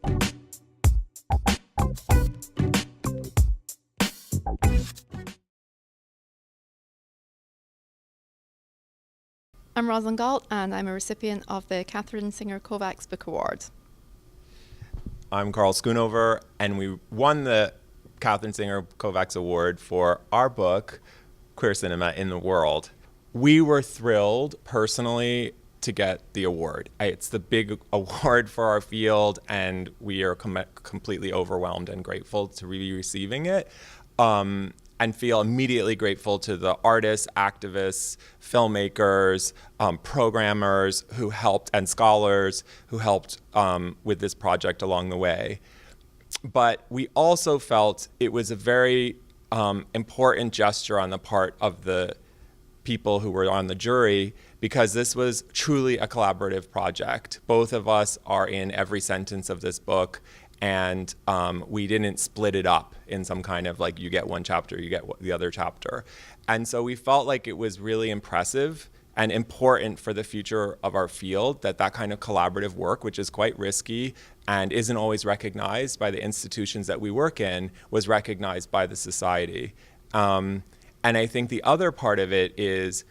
I'm Rosalind Galt, and I'm a recipient of the Katherine Kovács Book Award. I'm Karl Schoonover, and we won the Katherine Kovács Award for our book, Queer Cinema in the World. We were thrilled, personally, to get the award. It's the big award for our field, and we are completely overwhelmed and grateful to be receiving it. And feel immediately grateful to the artists, activists, filmmakers, programmers who helped, and scholars who helped with this project along the way. But we also felt it was a very important gesture on the part of the people who were on the jury, because this was truly a collaborative project. Both of us are in every sentence of this book, and we didn't split it up in some kind of like, you get one chapter, you get the other chapter. And so we felt like it was really impressive and important for the future of our field that kind of collaborative work, which is quite risky and isn't always recognized by the institutions that we work in, was recognized by the society. And I think the other part of it is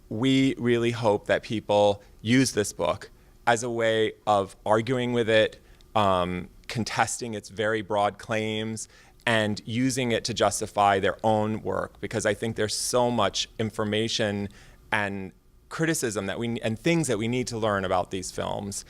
we really hope that people use this book as a way of arguing with it, contesting its very broad claims, and using it to justify their own work, because I think there's so much information and criticism and things that we need to learn about these films.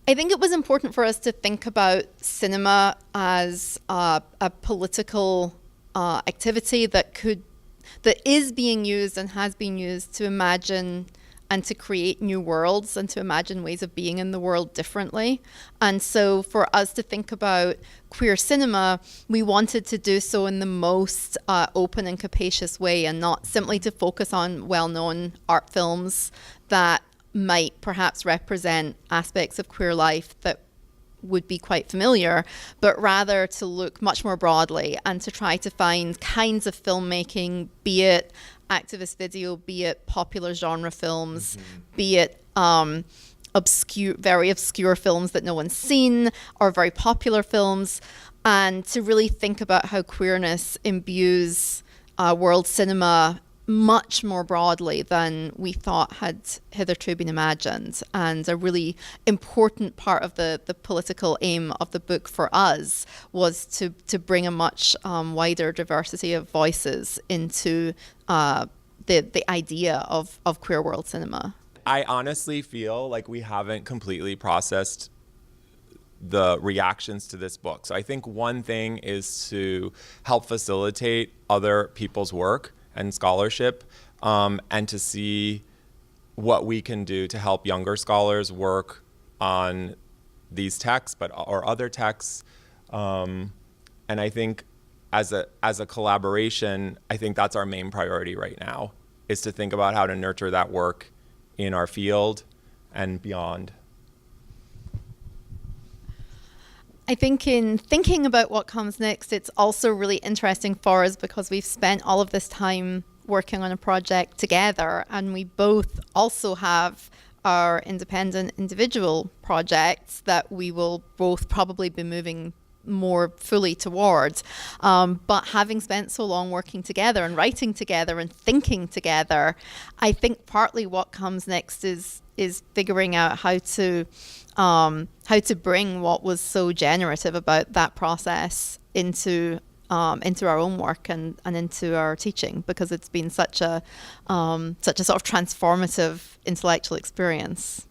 I think it was important for us to think about cinema as a political activity that is being used and has been used to imagine and to create new worlds and to imagine ways of being in the world differently. And so for us to think about queer cinema, we wanted to do so in the most open and capacious way, and not simply to focus on well-known art films that might perhaps represent aspects of queer life that would be quite familiar, but rather to look much more broadly and to try to find kinds of filmmaking, be it activist video, be it popular genre films, be it very obscure films that no one's seen, or very popular films, and to really think about how queerness imbues world cinema much more broadly than we thought had hitherto been imagined. And a really important part of the political aim of the book for us was to bring a much wider diversity of voices into the idea of queer world cinema. I honestly feel like we haven't completely processed the reactions to this book. So I think one thing is to help facilitate other people's work and scholarship, and to see what we can do to help younger scholars work on these texts, or other texts. And I think as a collaboration, I think that's our main priority right now, is to think about how to nurture that work in our field and beyond. I think in thinking about what comes next, it's also really interesting for us because we've spent all of this time working on a project together, and we both also have our independent individual projects that we will both probably be moving more fully towards. But having spent so long working together and writing together and thinking together, I think partly what comes next is figuring out how to bring what was so generative about that process into our own work and into our teaching, because it's been such a sort of transformative intellectual experience.